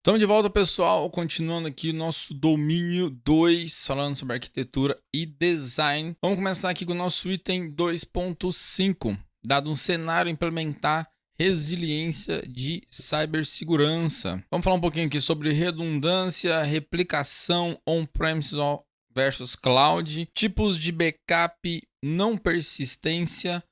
Estamos de volta, pessoal, continuando aqui o nosso domínio 2, falando sobre arquitetura e design. Vamos começar aqui com o nosso item 2.5, dado um cenário implementar resiliência de cibersegurança. Vamos falar um pouquinho aqui sobre redundância, replicação on-premises versus cloud, tipos de backup, não persistência,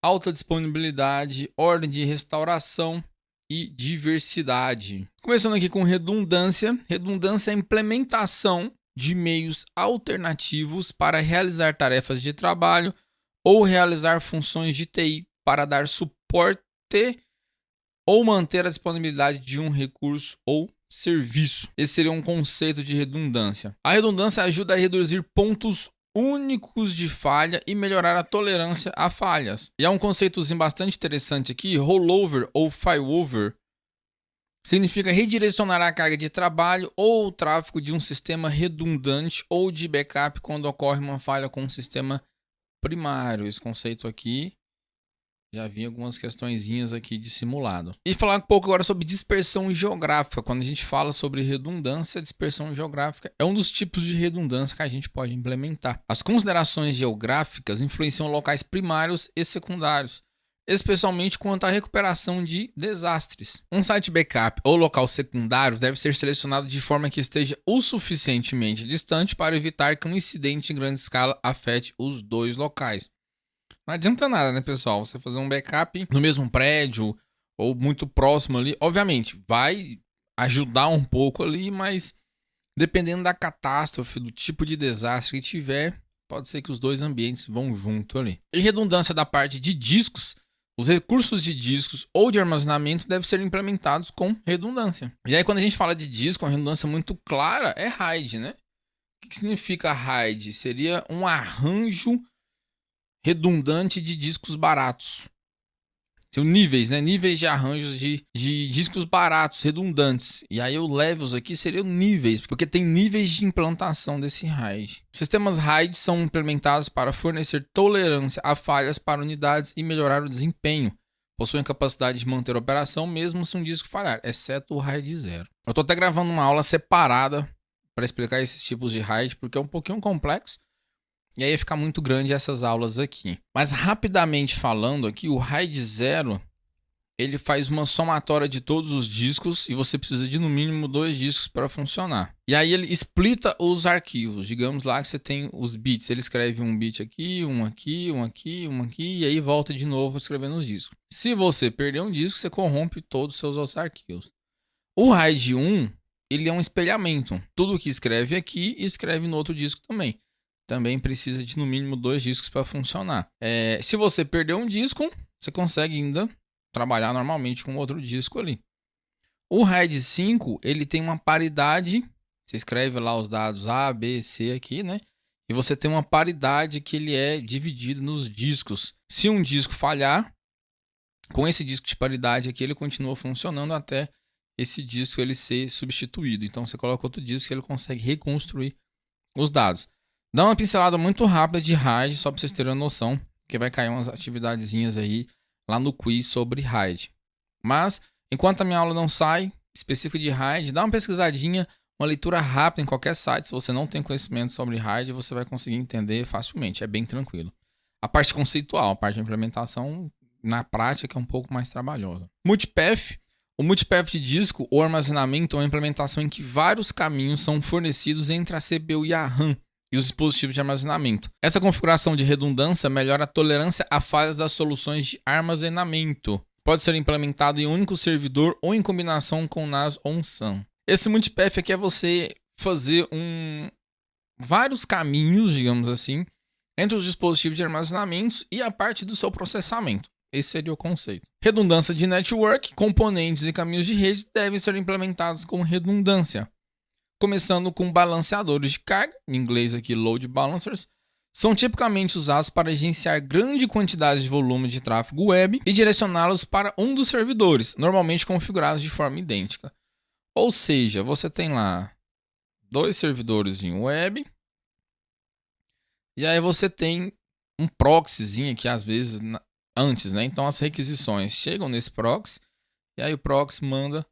alta disponibilidade, ordem de restauração e diversidade. Começando aqui com redundância. Redundância é a implementação de meios alternativos para realizar tarefas de trabalho ou realizar funções de TI para dar suporte ou manter a disponibilidade de um recurso ou serviço. Esse seria um conceito de redundância. A redundância ajuda a reduzir pontos únicos de falha e melhorar a tolerância a falhas. E há um conceitozinho bastante interessante aqui, rollover ou failover, significa redirecionar a carga de trabalho ou o tráfego de um sistema redundante ou de backup quando ocorre uma falha com um sistema primário. Esse conceito aqui já vi algumas questõezinhas aqui de simulado. E falar um pouco agora sobre dispersão geográfica. Quando a gente fala sobre redundância, dispersão geográfica é um dos tipos de redundância que a gente pode implementar. As considerações geográficas influenciam locais primários e secundários, especialmente quanto à recuperação de desastres. Um site backup ou local secundário deve ser selecionado de forma que esteja o suficientemente distante para evitar que um incidente em grande escala afete os dois locais. Não adianta nada, né, pessoal? Você fazer um backup no mesmo prédio ou muito próximo ali, obviamente, vai ajudar um pouco ali, mas dependendo da catástrofe, do tipo de desastre que tiver, pode ser que os dois ambientes vão junto ali. E redundância da parte de discos, os recursos de discos ou de armazenamento devem ser implementados com redundância. E aí, quando a gente fala de disco, uma redundância muito clara é RAID, né? O que significa RAID? Seria um arranjo redundante de discos baratos. Tem níveis, né? Níveis de arranjos de discos baratos, redundantes. E aí o levels aqui seriam níveis, porque tem níveis de implantação desse RAID. Sistemas RAID são implementados para fornecer tolerância a falhas para unidades e melhorar o desempenho. Possuem capacidade de manter a operação mesmo se um disco falhar, exceto o RAID 0. Eu estou até gravando uma aula separada para explicar esses tipos de RAID, porque é um pouquinho complexo. E aí ia ficar muito grande essas aulas aqui. Mas rapidamente falando aqui, o RAID 0, ele faz uma somatória de todos os discos e você precisa de no mínimo 2 discos para funcionar. E aí ele splita os arquivos. Digamos lá que você tem os bits. Ele escreve um bit aqui, um aqui, um aqui, um aqui, e aí volta de novo escrevendo os discos. Se você perder um disco, você corrompe todos os seus outros arquivos. O RAID 1, ele é um espelhamento. Tudo que escreve aqui, escreve no outro disco também. Também precisa de no mínimo 2 discos para funcionar. Se você perder um disco, você consegue ainda trabalhar normalmente com outro disco ali. O RAID 5, ele tem uma paridade. Você escreve lá os dados A, B, C aqui, né? E você tem uma paridade que ele é dividido nos discos. Se um disco falhar, com esse disco de paridade aqui, ele continua funcionando até esse disco ele ser substituído. Então você coloca outro disco e ele consegue reconstruir os dados. Dá uma pincelada muito rápida de RAID, só para vocês terem uma noção, que vai cair umas atividadezinhas aí lá no quiz sobre RAID. Mas, enquanto a minha aula não sai, específica de RAID, dá uma pesquisadinha, uma leitura rápida em qualquer site. Se você não tem conhecimento sobre RAID, você vai conseguir entender facilmente, é bem tranquilo. A parte conceitual, a parte de implementação, na prática, é um pouco mais trabalhosa. Multipath. O multipath de disco ou armazenamento é uma implementação em que vários caminhos são fornecidos entre a CPU e a RAM, e os dispositivos de armazenamento. Essa configuração de redundância melhora a tolerância a falhas das soluções de armazenamento. Pode ser implementado em um único servidor ou em combinação com NAS ou um SAN. Esse multipath aqui é você fazer vários caminhos, digamos assim, entre os dispositivos de armazenamento e a parte do seu processamento. Esse seria o conceito. Redundância de network, componentes e caminhos de rede devem ser implementados com redundância. Começando com balanceadores de carga, em inglês aqui load balancers, são tipicamente usados para gerenciar grande quantidade de volume de tráfego web e direcioná-los para um dos servidores, normalmente configurados de forma idêntica. Ou seja, você tem lá 2 servidores em web, e aí você tem um proxyzinho que às vezes antes, né? Então as requisições chegam nesse proxy, e aí o proxy manda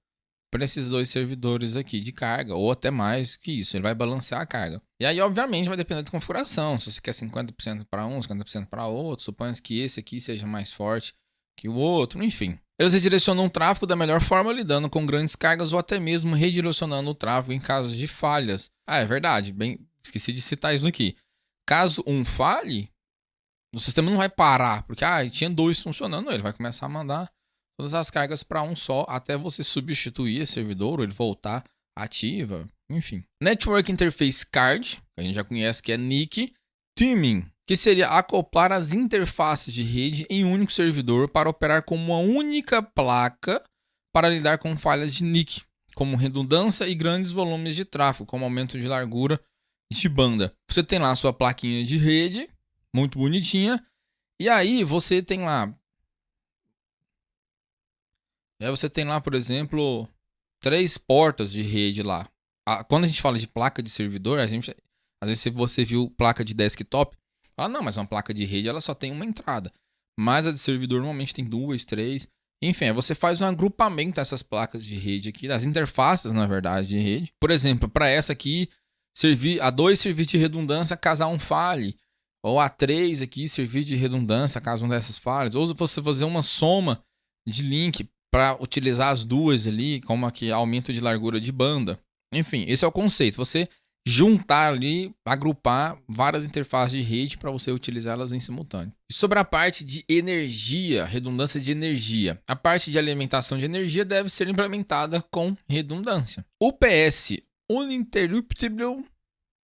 para esses dois servidores aqui de carga, ou até mais que isso, ele vai balancear a carga. E aí, obviamente, vai depender da configuração, se você quer 50% para um, 50% para outro, suponha que esse aqui seja mais forte que o outro, enfim. Eles redirecionam o tráfego da melhor forma, lidando com grandes cargas ou até mesmo redirecionando o tráfego em casos de falhas. Ah, é verdade, bem, esqueci de citar isso aqui. Caso um falhe, o sistema não vai parar, porque tinha dois funcionando, ele vai começar a mandar todas as cargas para um só, até você substituir esse servidor, ou ele voltar ativa, enfim. Network Interface Card, que a gente já conhece que é NIC. Teaming, que seria acoplar as interfaces de rede em um único servidor para operar como uma única placa para lidar com falhas de NIC, como redundância e grandes volumes de tráfego, como aumento de largura de banda. Você tem lá a sua plaquinha de rede, muito bonitinha, e aí você tem lá, por exemplo, 3 portas de rede lá. Quando a gente fala de placa de servidor, às vezes se você viu placa de desktop, fala, não, mas uma placa de rede ela só tem uma entrada. Mas a de servidor normalmente tem 2, 3. Enfim, você faz um agrupamento dessas placas de rede aqui, das interfaces, na verdade, de rede. Por exemplo, para essa aqui, a 2 servir de redundância caso um falhe. Ou a 3 aqui servir de redundância caso uma dessas falhas. Ou você fazer uma soma de link para utilizar as duas ali, como aqui aumento de largura de banda. Enfim, esse é o conceito. Você juntar ali, agrupar várias interfaces de rede para você utilizá-las em simultâneo. E sobre a parte de energia, redundância de energia. A parte de alimentação de energia deve ser implementada com redundância. UPS, Uninterruptible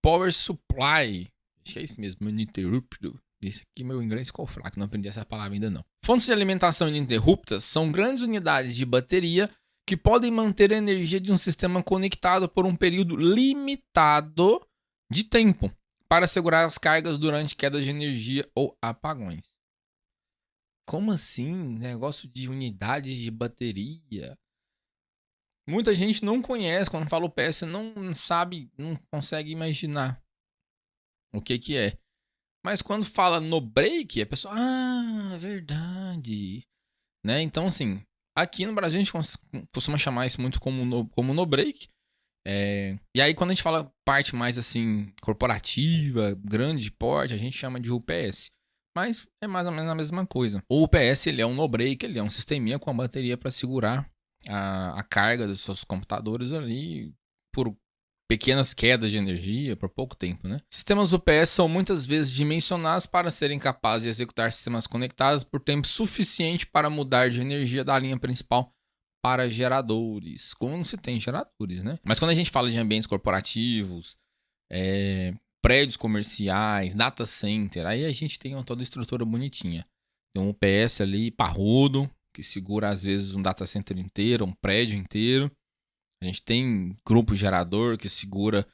Power Supply. Acho que é isso mesmo, uninterruptible. Esse aqui meu inglês ficou fraco, não aprendi essa palavra ainda não. Fontes de alimentação ininterruptas são grandes unidades de bateria que podem manter a energia de um sistema conectado por um período limitado de tempo para segurar as cargas durante quedas de energia ou apagões. Como assim? Negócio de unidade de bateria? Muita gente não conhece, quando fala UPS, não sabe, não consegue imaginar o que é. Mas quando fala no break, a pessoa, verdade. Né? Então, assim, aqui no Brasil a gente costuma chamar isso muito como no break. E aí quando a gente fala parte mais assim, corporativa, grande porte, a gente chama de UPS. Mas é mais ou menos a mesma coisa. O UPS ele é um no break, ele é um sisteminha com a bateria para segurar a carga dos seus computadores ali por pequenas quedas de energia por pouco tempo, né? Sistemas UPS são muitas vezes dimensionados para serem capazes de executar sistemas conectados por tempo suficiente para mudar de energia da linha principal para geradores, como se tem geradores, né? Mas quando a gente fala de ambientes corporativos, prédios comerciais, data center, aí a gente tem toda a estrutura bonitinha. Tem um UPS ali parrudo, que segura às vezes um data center inteiro, um prédio inteiro. A gente tem grupo gerador que segura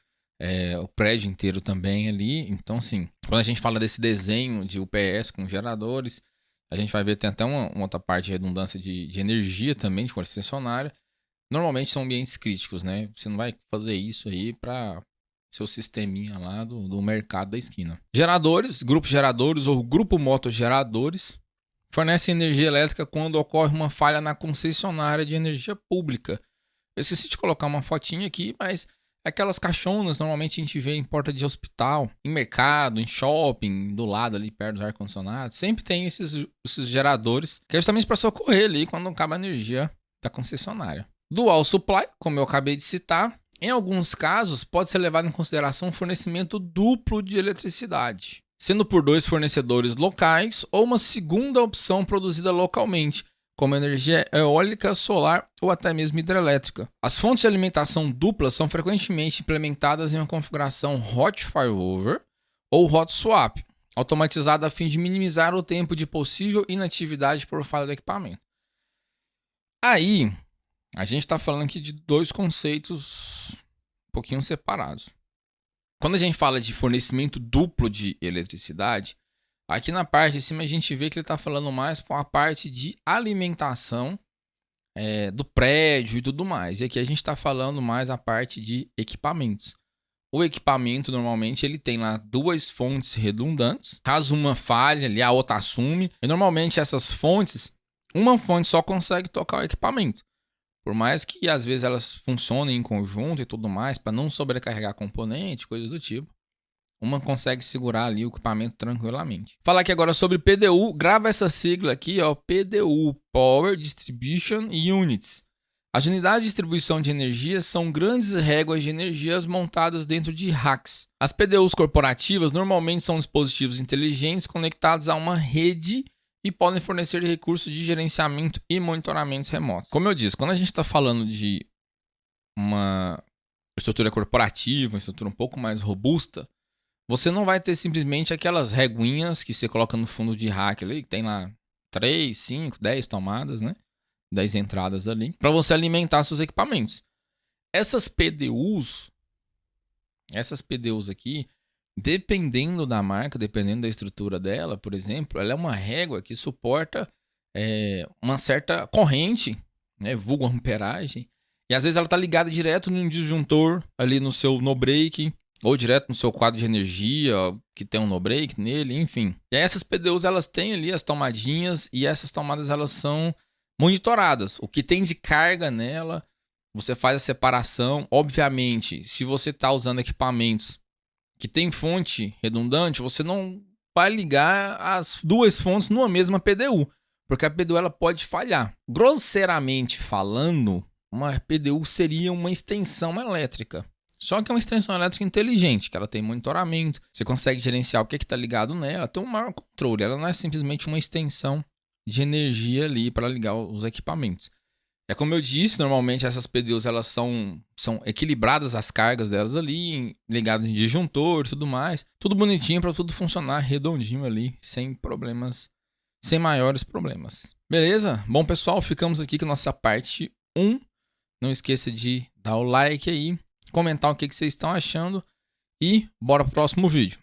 o prédio inteiro também ali. Então, assim, quando a gente fala desse desenho de UPS com geradores, a gente vai ver tem até uma outra parte de redundância de energia também, de concessionária. Normalmente são ambientes críticos, né? Você não vai fazer isso aí para seu sisteminha lá do mercado da esquina. Geradores, grupos geradores ou grupo motogeradores fornecem energia elétrica quando ocorre uma falha na concessionária de energia pública. Eu esqueci de colocar uma fotinha aqui, mas aquelas caixonas normalmente a gente vê em porta de hospital, em mercado, em shopping, do lado ali perto dos ar-condicionados. Sempre tem esses geradores, que é justamente para socorrer ali quando acaba a energia da concessionária. Dual Supply, como eu acabei de citar, em alguns casos pode ser levado em consideração um fornecimento duplo de eletricidade, sendo por 2 fornecedores locais ou uma segunda opção produzida localmente, como energia eólica, solar ou até mesmo hidrelétrica. As fontes de alimentação dupla são frequentemente implementadas em uma configuração hot failover ou hot swap, automatizada a fim de minimizar o tempo de possível inatividade por falha do equipamento. Aí, a gente está falando aqui de 2 conceitos um pouquinho separados. Quando a gente fala de fornecimento duplo de eletricidade, aqui na parte de cima a gente vê que ele está falando mais com a parte de alimentação do prédio e tudo mais. E aqui a gente está falando mais a parte de equipamentos. O equipamento normalmente ele tem lá 2 fontes redundantes. Caso uma falha ali, a outra assume. E normalmente essas fontes, uma fonte só consegue tocar o equipamento. Por mais que às vezes elas funcionem em conjunto e tudo mais, para não sobrecarregar componente, coisas do tipo, uma consegue segurar ali o equipamento tranquilamente. Falar aqui agora sobre PDU, grava essa sigla aqui, ó, PDU, Power Distribution Units. As unidades de distribuição de energia são grandes réguas de energias montadas dentro de racks. As PDUs corporativas normalmente são dispositivos inteligentes conectados a uma rede e podem fornecer recursos de gerenciamento e monitoramento remotos. Como eu disse, quando a gente está falando de uma estrutura corporativa, uma estrutura um pouco mais robusta, você não vai ter simplesmente aquelas reguinhas que você coloca no fundo de rack ali, que tem lá 3, 5, 10 tomadas, né? 10 entradas ali, para você alimentar seus equipamentos. Essas PDUs aqui, dependendo da marca, dependendo da estrutura dela, por exemplo, ela é uma régua que suporta uma certa corrente, né, vulgo amperagem, e às vezes ela está ligada direto num disjuntor ali no seu no-break, ou direto no seu quadro de energia, que tem um no-break nele, enfim. E aí essas PDUs, elas têm ali as tomadinhas, e essas tomadas, elas são monitoradas. O que tem de carga nela, você faz a separação. Obviamente, se você está usando equipamentos que tem fonte redundante, você não vai ligar as duas fontes numa mesma PDU, porque a PDU ela pode falhar. Grosseiramente falando, uma PDU seria uma extensão elétrica. Só que é uma extensão elétrica inteligente, que ela tem monitoramento, você consegue gerenciar o que está ligado nela, tem um maior controle. Ela não é simplesmente uma extensão de energia ali para ligar os equipamentos. É como eu disse, normalmente essas PDUs elas são equilibradas as cargas delas ali, ligadas em disjuntor e tudo mais. Tudo bonitinho para tudo funcionar redondinho ali, sem problemas, sem maiores problemas. Beleza? Bom, pessoal, ficamos aqui com a nossa parte 1. Não esqueça de dar o like aí, comentar o que vocês estão achando e bora pro próximo vídeo.